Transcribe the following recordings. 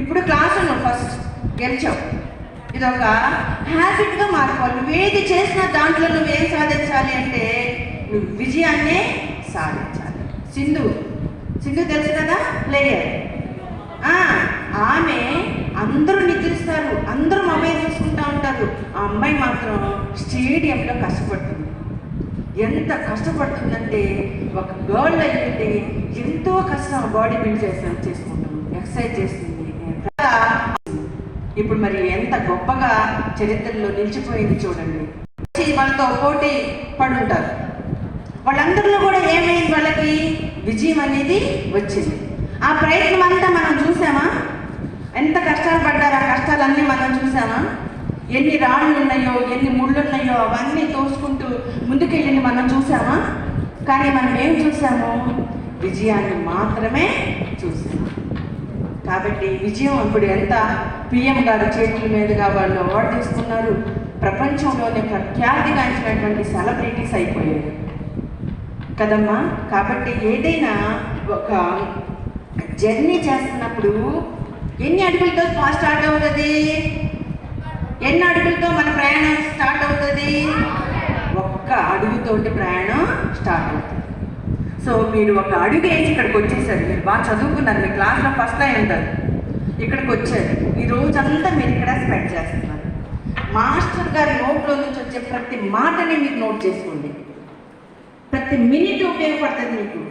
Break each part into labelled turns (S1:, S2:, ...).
S1: ఇప్పుడు క్లాసు నువ్వు ఫస్ట్ గెలిచావు, ఇది ఒక హ్యాబిట్గా మారుకోవాలి. నువ్వు ఏది చేసినా దాంట్లో నువ్వేం సాధించాలి అంటే నువ్వు విజయాన్నే సాధించాలి. సింధు తెలుసు కదా, ప్లేయర్. ఆమె అందరూ నిద్రిస్తారు, అందరూ మొబైల్ చూసుకుంటూ ఉంటారు. ఆ అమ్మాయి మాత్రం స్టేడియంలో కష్టపడుతుంది. ఎంత కష్టపడుతుందంటే ఒక గర్ల్ అయితే ఎంతో కష్టం బాడీ బిల్డ్ చేసుకుంటుంది, ఎక్సర్సైజ్ చేస్తుంది. ఇప్పుడు మరి ఎంత గొప్పగా చరిత్రలో నిలిచిపోయింది చూడండి. వాళ్ళతో పోటీ పడుంటారు, వాళ్ళందరిలో కూడా ఏమైంది, వాళ్ళకి విజయం అనేది వచ్చింది. ఆ ప్రయత్నం అంతా మనం చూసామా? ఎంత కష్టాలు పడ్డారు, ఆ కష్టాలన్నీ మనం చూసామా? ఎన్ని రాళ్ళు ఉన్నాయో, ఎన్ని ముళ్ళు ఉన్నాయో అవన్నీ తోసుకుంటూ ముందుకెళ్ళింది మనం చూసామా? కానీ మనం ఏం చూసాము? విజయాన్ని మాత్రమే చూసాము. కాబట్టి విజయం ఇప్పుడు ఎంత పిఎం గారు చేతుల మీదుగా వాళ్ళు అవార్డు తీసుకున్నారు. ప్రపంచంలోనే ప్రఖ్యాతిగాంచినటువంటి సెలబ్రిటీస్ అయిపోయారు కదమ్మా. కాబట్టి ఏదైనా ఒక జర్నీ చేస్తున్నప్పుడు ఎన్ని అడుగులతో స్టార్ట్ అవుతుంది? ఎన్ని అడుగులతో మన ప్రయాణం స్టార్ట్ అవుతుంది? ఒక్క అడుగుతోటి ప్రయాణం స్టార్ట్ అవుతుంది. సో మీరు ఒక అడుగు వేసి ఇక్కడికి వచ్చేసారు. మీరు బాగా చదువుకున్నారు, మీ క్లాస్లో ఫస్ట్ టైం ఉంటారు, ఇక్కడికి వచ్చారు. ఈ రోజంతా మీరు ఇక్కడ స్పెండ్ చేస్తున్నారు. మాస్టర్ గారి నోట్లో నుంచి వచ్చే ప్రతి మాటని మీరు నోట్ చేసుకోండి. ప్రతి మినిట్ ఉపయోగపడుతుంది మీకు,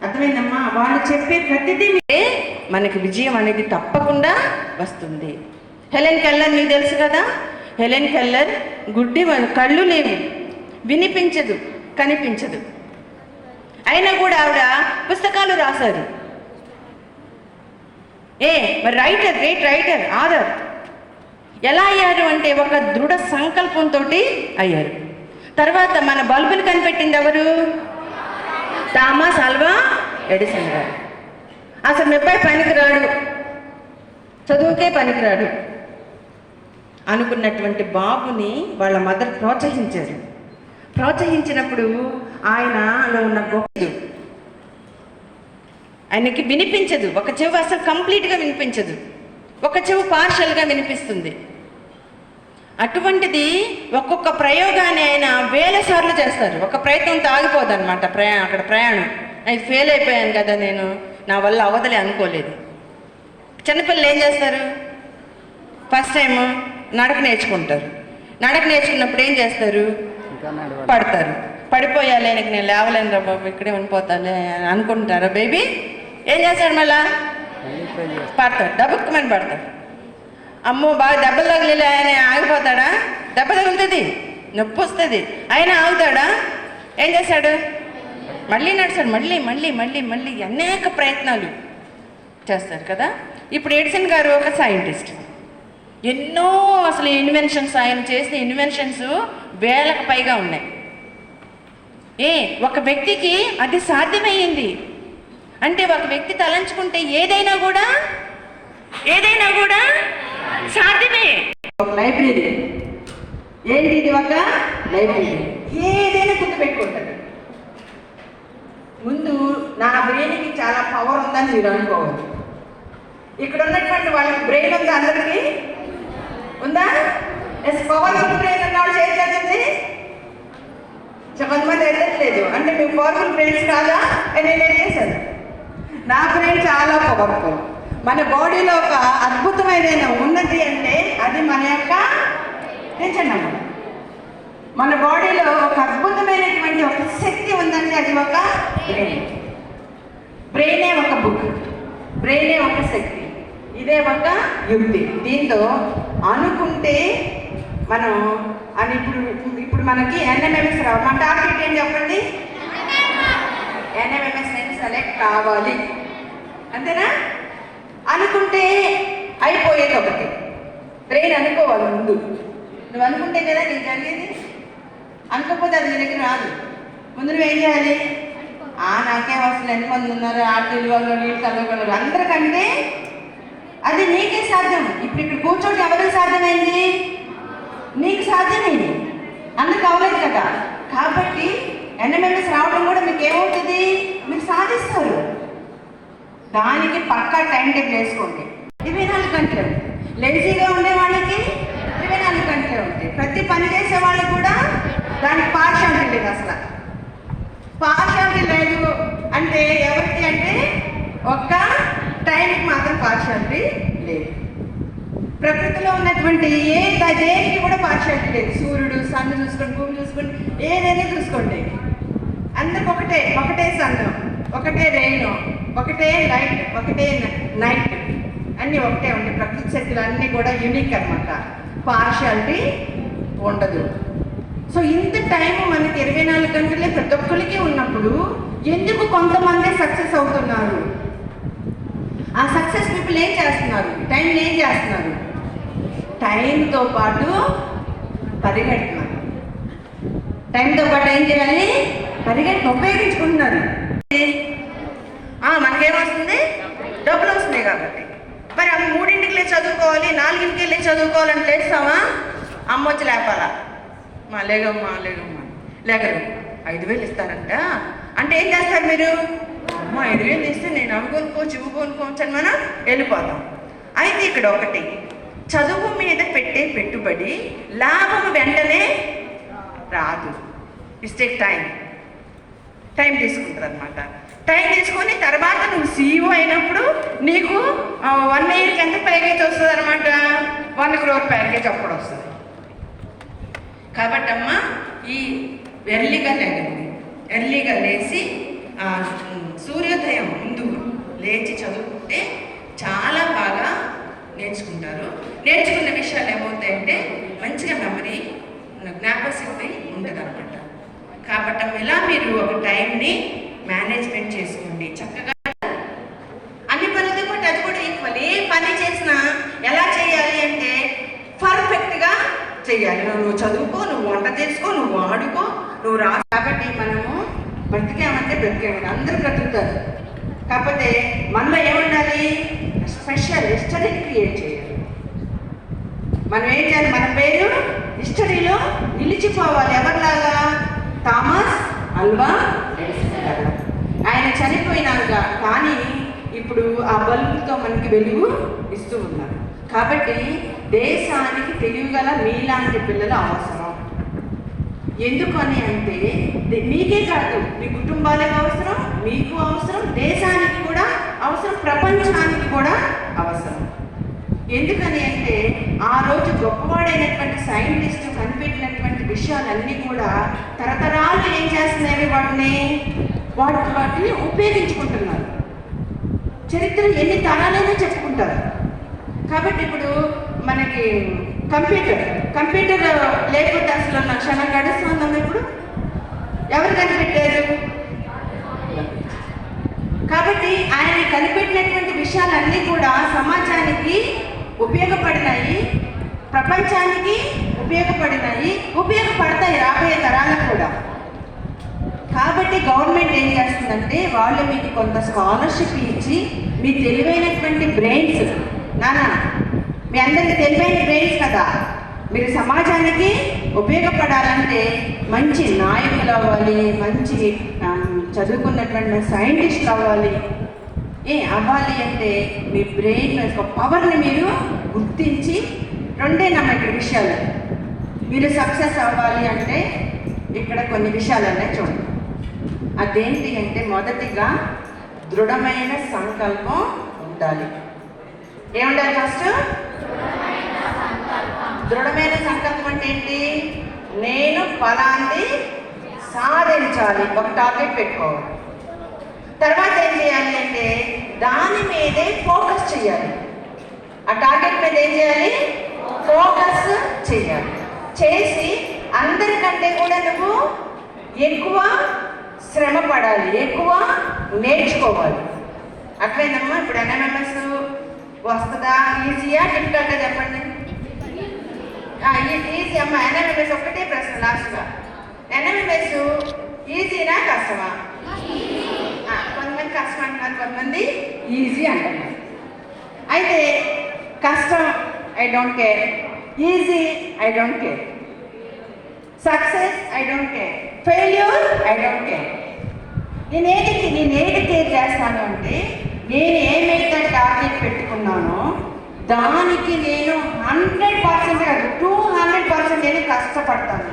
S1: అర్థమైందమ్మా? వాళ్ళు చెప్పే ప్రతిదీ మనకి విజయం అనేది తప్పకుండా వస్తుంది. హెలెన్ కెల్లర్ మీకు తెలుసు కదా. హెలెన్ కెల్లర్ గుడ్డి, కళ్ళు లేవు, వినిపించదు, కనిపించదు, అయినా కూడా ఆవిడ పుస్తకాలు రాశారు. మరి గ్రేట్ రైటర్, ఆథర్. ఎలా అయ్యారు అంటే ఒక దృఢ సంకల్పంతో అయ్యారు. తర్వాత మన బల్బులు కనిపెట్టింది ఎవరు? థామస్ ఆల్వా ఎడిసన్ గారు. అసలు మీ అబ్బాయి పనికిరాడు, చదువుకే పనికిరాడు అనుకున్నటువంటి బాబుని వాళ్ళ మదర్ ప్రోత్సహించారు. ప్రోత్సహించినప్పుడు ఆయనలో ఉన్న గొప్ప, ఆయనకి వినిపించదు, ఒక చెవు అసలు కంప్లీట్గా వినిపించదు, ఒక చెవు పార్షల్గా వినిపిస్తుంది. అటువంటిది ఒక్కొక్క ప్రయోగాన్ని ఆయన వేల సార్లు చేస్తారు. ఒక ప్రయత్నంతో ఆగిపోదన్నమాట అక్కడ ప్రయాణం. అది ఫెయిల్ అయిపోయాను కదా, నేను నా వల్ల అవదలే అనుకోలేదు. చిన్నపిల్లలు ఏం చేస్తారు? ఫస్ట్ టైం నడక నేర్చుకుంటారు. నడక నేర్చుకున్నప్పుడు ఏం చేస్తారు? పడతారు. పడిపోయాలి, నేను లేవలేను రా బాబు, ఇక్కడే ఉండిపోతాను అనుకుంటారా బేబీ? ఏం చేస్తాడు? మళ్ళా పడతాడు, దబ్బుక్కుమని పడతాడు. అమ్మో బాగా దెబ్బలు తగిలి ఆయన ఆగిపోతాడా? దెబ్బ తగులుతుంది, నొప్పి వస్తుంది, ఆయన ఆగుతాడా? ఏం చేశాడు? మళ్ళీ నడిచాడు, మళ్ళీ మళ్ళీ మళ్ళీ మళ్ళీ అనేక ప్రయత్నాలు చేస్తారు కదా. ఇప్పుడు ఎడిసన్ గారు ఒక సైంటిస్ట్. ఎన్నో అసలు ఇన్వెన్షన్స్, ఆయన చేసిన ఇన్వెన్షన్స్ వేలకు పైగా ఉన్నాయి. ఒక వ్యక్తికి అది సాధ్యమయ్యింది అంటే ఒక వ్యక్తి తలంచుకుంటే ఏదైనా కూడా సాధ్యమే. ఒక లైబ్రరీ ఏంటి? ఇది ఒక లైబ్రరీ. ఏదైనా గుర్తుపెట్టుకుంటుంది. ముందు నా బ్రెయిన్కి చాలా పవర్ ఉందని మీరు అనుకోవాలి. ఇక్కడ ఉన్నటువంటి వాళ్ళకి బ్రెయిన్ ఉందా? అందరికీ ఉందా? పవర్ఫుల్ బ్రెయిన్ ఉన్నాడు చేయగలిగింది. కొంతమంది వెళ్ళట్లేదు అంటే మీ పవర్ఫుల్ బ్రెయిన్స్ కాదా? నేను ఏం చేశాను? నా బ్రెయిన్ చాలా పవర్ఫుల్. మన బాడీలో ఒక అద్భుతమైన ఉన్నది అంటే అది మన యొక్క టెన్షన్. మన బాడీలో ఒక అద్భుతమైనటువంటి ఒక శక్తి ఉందంటే అది ఒక బ్రెయిన్. బ్రెయినే ఒక బుక్, బ్రెయినే ఒక శక్తి, ఇదే ఒక యుక్తి. దీంతో అనుకుంటే మనం అని ఇప్పుడు మనకి ఎన్ఎంఎంఎస్ రావు. మన టార్గెట్ ఏం చెప్పండి? ఎన్ఎంఎంఎస్ నేను సెలెక్ట్ కావాలి, అంతేనా? అనుకుంటే అయిపోయేది ఒకటి. బ్రెయిన్ అనుకోవాలి ముందు. నువ్వు అనుకుంటే కదా నీకు జరిగేది. అనుకోకపోతే అది నీ దగ్గర రాదు. ముందు నువ్వేం చేయాలి? నాకేం అసలు ఎంతమంది ఉన్నారు, ఆర్టీలు వాళ్ళు, నీళ్ళు చదవగలరు, అందరికంటే అది నీకే సాధ్యం. ఇప్పుడు ఇక్కడ కూర్చోటి ఎవరికి సాధ్యమైంది? నీకు సాధ్యమైంది, అందరికి అవ్వలేదు కదా. కాబట్టి ఎన్ఎంఎంఎస్ రావడం కూడా మీకు ఏమవుతుంది? మీరు సాధిస్తారు. దానికి పక్కా టైం టేబుల్ వేసుకోండి. 24 గంటలే ఉంటాయి. లేజీగా ఉండే వాళ్ళకి 24 గంటలే ఉంటాయి. ప్రతి పని చేసే వాళ్ళకి కూడా దానికి పార్షాలిటీ లేదు. అసలు పార్షాలిటీ లేదు అంటే ఎవరికి అంటే ఒక్క టైంకి మాత్రం పార్షాలిటీ లేదు. ప్రకృతిలో ఉన్నటువంటి దేనికి కూడా పార్షాలిటీ లేదు. సూర్యుడు, సన్ను చూసుకోండి, భూమి చూసుకోండి, ఏదైనా చూసుకోండి, అందరికి ఒకటే సన్ను, ఒకటే రెయిన్, ఒకటే లైట్, ఒకటే నైట్, అన్నీ ఒకటే ఉంటాయి. ప్రకృతి శక్తులు అన్నీ కూడా యూనిక్ అనమాట, పార్షాలిటీ ఉండదు. సో ఇంత టైం మనకి 24 గంటలే ప్రతి ఒక్కరికి ఉన్నప్పుడు ఎందుకు కొంతమంది సక్సెస్ అవుతున్నారు? ఆ సక్సెస్ పీపుల్ ఏం చేస్తున్నారు? టైంని ఏం చేస్తున్నారు? టైంతో పాటు పరిగెడుతున్నారు. టైంతో పాటు ఏం చేయాలి? ఉపయోగించుకుంటున్నారు. మనకేమొస్తుంది? డబ్బులు వస్తున్నాయి కాబట్టి. మరి ఆ 3ంటికి లేచి చదువుకోవాలి, 4ంటికి వెళ్ళి చదువుకోవాలని లేస్తామా? అమ్మ వచ్చి లేపాలా? లేగమ్మా లేగరు. 5,000 ఇస్తారంట అంటే ఏం చేస్తారు మీరు? అమ్మ 5,000 ఇస్తే నేను అవి కొనుక్కోవచ్చు, ఇవి కొనుక్కోవచ్చు అని మనం వెళ్ళిపోతాం. అయితే ఇక్కడ ఒకటి, చదువు మీద పెట్టే పెట్టుబడి లాభం వెంటనే రాదు. మిస్టేక్ టైం తీసుకుంటుంది అనమాట. టైం తీసుకొని తర్వాత నువ్వు CEO అయినప్పుడు నీకు 1 yearకి ఎంత ప్యాకేజ్ వస్తుంది అనమాట? 1 crore ప్యాకేజ్ అప్పుడు వస్తుంది. కాబట్టి అమ్మ ఈ ఎర్లీగా లేచి సూర్యోదయం ముందు లేచి చదువుకుంటే చాలా బాగా నేర్చుకుంటారు. నేర్చుకున్న విషయాలు ఏమవుతాయంటే మంచిగా మెమరీ, జ్ఞాపకశక్తి ఉంటుంది అనమాట. కాబట్టి ఇలా మీరు ఒక టైంని మేనేజ్మెంట్ చేసుకోండి చక్కగా. అన్ని పనులతో పాటు అది కూడా ఈక్వల్. ఏ పని చేసినా ఎలా చేయాలి అంటే పర్ఫెక్ట్గా చెయ్యాలి. నువ్వు చదువుకో, నువ్వు వంట చేసుకో, నువ్వు ఆడుకో, నువ్వు రా. కాబట్టి మనము బ్రతికామంటే అందరూ బ్రతుకుతారు. కాకపోతే మనలో ఏముండాలి? స్పెషల్ హిస్టరీ క్రియేట్ చేయాలి. మనం ఏం చేయాలి? మన పేరు హిస్టరీలో నిలిచిపోవాలి. ఎవరిలాగా? థామస్ ఆల్వా ఎడిసన్ గారు. ఆయన చనిపోయినాక కానీ ఇప్పుడు ఆ బల్బుతో మనకి వెలుగు ఇస్తూ ఉన్నారు. కాబట్టి దేశానికి తెలివిగల మీలాంటి పిల్లలు అవసరం. ఎందుకని అంటే మీకే కాదు, మీ కుటుంబాలకు అవసరం, మీకు అవసరం, దేశానికి కూడా అవసరం, ప్రపంచానికి కూడా అవసరం. ఎందుకని అంటే ఆ రోజు గొప్పవాడైనటువంటి సైంటిస్టు కనిపెట్టినటువంటి విషయాలన్నీ కూడా తరతరాలు ఏం చేస్తున్నాయి? వాటిని ఉపయోగించుకుంటున్నారు. చరిత్ర ఎన్ని తరాలైనా చెప్పుకుంటారు. కాబట్టి ఇప్పుడు మనకి కంప్యూటర్ లేకపోతే అసలు నా క్షణం గడుస్తున్నాం. ఇప్పుడు ఎవరు కనిపెట్టారు? కాబట్టి ఆయన కనిపెట్టినటువంటి విషయాలన్నీ కూడా సమాజానికి ఉపయోగపడినాయి, ప్రపంచానికి ఉపయోగపడతాయి రాబోయే తరాలకు కూడా. కాబట్టి గవర్నమెంట్ ఏం చేస్తుందంటే వాళ్ళు మీకు కొంత స్కాలర్షిప్ ఇచ్చి మీ తెలివైనటువంటి బ్రెయిన్స్, మీ అందరికీ తెలివైన బ్రెయిన్స్ కదా, మీరు సమాజానికి ఉపయోగపడాలంటే మంచి నాయకులు అవ్వాలి, మంచి చదువుకున్నటువంటి సైంటిస్టులు అవ్వాలి అంటే మీ బ్రెయిన్ యొక్క పవర్ని మీరు గుర్తించి ఇక్కడ విషయాలు మీరు సక్సెస్ అవ్వాలి అంటే ఇక్కడ కొన్ని విషయాలనే చూడండి. అదేంటి అంటే మొదటిగా దృఢమైన సంకల్పం ఉండాలి. ఏముండాలి? ఫస్ట్ దృఢమైన సంకల్పం అంటే ఏంటి? నేను ఫలాన్ని సాధించాలి, ఒక టార్గెట్ పెట్టుకోవాలి. తర్వాత ఏం చేయాలి అంటే దాని మీదే ఫోకస్ చేయాలి. ఆ టార్గెట్ మీద ఏం చేయాలి? ఫోకస్ చేయాలి. చేసి అందరికంటే కూడా నువ్వు ఎక్కువ శ్రమ పడాలి, ఎక్కువ నేర్చుకోవాలి. అట్లయినమ్మా ఇప్పుడు NMMS వస్తుందా? ఈజీయా డిఫికల్ట్గా చెప్పండి. ఈజీ అమ్మా. NMMS ఒకటే ప్రశ్న లాస్ట్గా. NMMS ఈజీనా కష్టమా? కొంతమంది కష్టం అంటున్నారు, కొంతమంది ఈజీ అంటున్నారు. అయితే కష్టం I don't care, easy I don't care, success I don't care, failure I don't care. నేను ఏది కేర్ చేస్తాను అంటే నేను ఏమైతే టార్గెట్ పెట్టుకున్నానో దానికి నేను 100% కాదు 200% నేను కష్టపడతాను.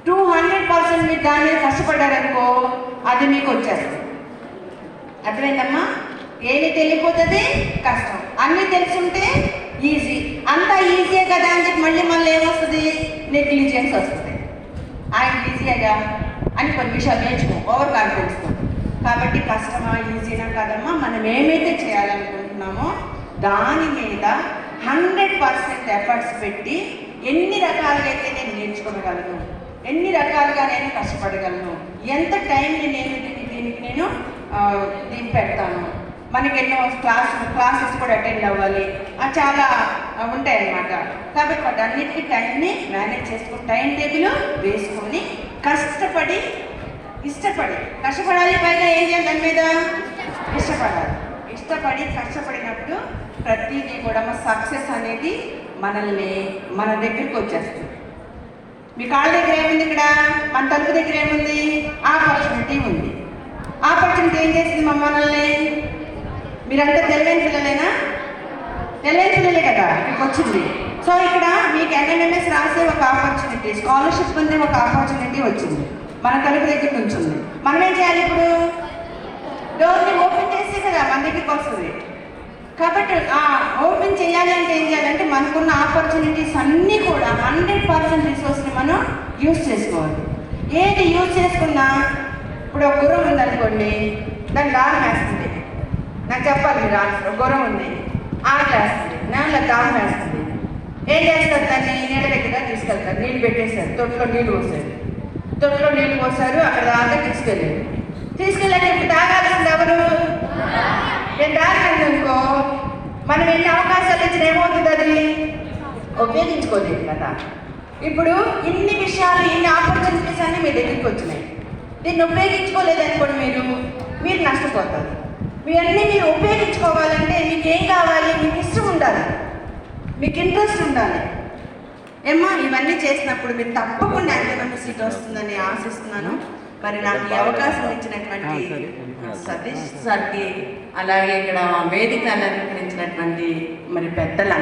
S1: 200% మీరు దాని మీద కష్టపడ్డారనుకో అది మీకు వచ్చేస్తుంది. అర్థమైందమ్మా? ఏమి తెలియపోతుంది కష్టం, అన్నీ తెలుసుంటే ఈజీ. అంతా ఈజీయే కదా అని చెప్పి మళ్ళీ ఏమొస్తుంది, నెగ్లిజెన్స్ వస్తుంది. ఆయన ఈజీగా అని కొన్ని విషయాలు నేర్చుకో, ఓవర్ కాన్ఫిడెన్స్తో. కాబట్టి కష్టమా ఈజీనా కదమ్మా, మనం ఏమైతే చేయాలనుకుంటున్నామో దాని మీద 100% ఎఫర్ట్స్ పెట్టి ఎన్ని రకాలుగా అయితే నేను నేర్చుకోగలను, ఎన్ని రకాలుగా నేను కష్టపడగలను, ఎంత టైంని నేను దీనికి నేను దీన్ని పెడతాను. మనకి ఎన్నో క్లాసెస్ కూడా అటెండ్ అవ్వాలి, చాలా ఉంటాయన్నమాట. కాబట్టి వాటన్నిటికీ టైంని మేనేజ్ చేసుకుని టైం టేబుల్ వేసుకొని కష్టపడి కష్టపడాలి. పైగా ఏం చేయాలి, దాని మీద ఇష్టపడి కష్టపడినప్పుడు ప్రతిదీ కూడా మా సక్సెస్ అనేది మన దగ్గరికి వచ్చేస్తుంది. మీ కాళ్ళ దగ్గర ఏముంది, ఇక్కడ మన తలుపు దగ్గర ఏముంది, ఆపర్చునిటీ ఉంది. ఆపర్చునిటీ ఏం చేసింది మనల్ని? మీరంతా తెలివైన పిల్లలేనా? తెలివైన పిల్లలే కదా ఇక్కడికి వచ్చింది. సో ఇక్కడ మీకు ఎన్ఎంఎంఎస్ రాసే ఒక ఆపర్చునిటీ, స్కాలర్షిప్ పొందే ఒక ఆపర్చునిటీ వచ్చింది, మన తలుపు దగ్గర నుంచి ఉంది. మనం ఏం చేయాలి? ఇప్పుడు డోర్ని ఓపెన్ చేస్తే కదా మన దగ్గరికి వస్తుంది. కాబట్టి ఓపెన్ చేయాలి అంటే ఏం చేయాలంటే మనకున్న ఆపర్చునిటీస్ అన్నీ కూడా 100% రిసోర్స్ని మనం యూజ్ చేసుకోవాలి. ఏది యూజ్ చేసుకున్నా, ఇప్పుడు ఒక గుర్రం ఉందనుకోండి, దాన్ని దాహం వేస్తుంది. నాకు చెప్పాలి మీరు ఆన్సర్. గుర్రం ఉంది, ఆకలేస్తుంది, నేల దాహం వేస్తుంది. ఏం చేస్తారు? దాన్ని నీళ్ళ దగ్గర తీసుకెళ్తారు, నీళ్ళు పెట్టేశారు, తొట్టులో నీళ్ళు పోసారు, అక్కడ దాకా తీసుకెళ్ళాక ఇప్పుడు తాగాల్సింది ఎవరు? నేను తాగాను అనుకో, మనం ఎన్ని అవకాశాలు ఇచ్చిన ఏమవుతుంది, అది ఉపయోగించుకోలేదు కదా. ఇప్పుడు ఇన్ని విషయాలు, ఇన్ని ఆపర్చునిటీస్ అన్నీ మీ దగ్గరికి వచ్చినాయి, దీన్ని ఉపయోగించుకోలేదనుకోండి మీరు నష్టపోతారు. ఇవన్నీ మీరు ఉపయోగించుకోవాలంటే మీకు ఏం కావాలి? మీకు ఇష్టం ఉండాలి, మీకు ఇంట్రెస్ట్ ఉండాలి. ఏమ్మా, ఇవన్నీ చేసినప్పుడు మీరు తప్పకుండా ఎన్ఎంఎంఎస్ సీట్ వస్తుందని ఆశిస్తున్నాను. మరి నాకు ఈ అవకాశం ఇచ్చినటువంటి సతీష్ సార్కి, అలాగే ఇక్కడ వేదిక అలంకరించినటువంటి మరి పెద్దలు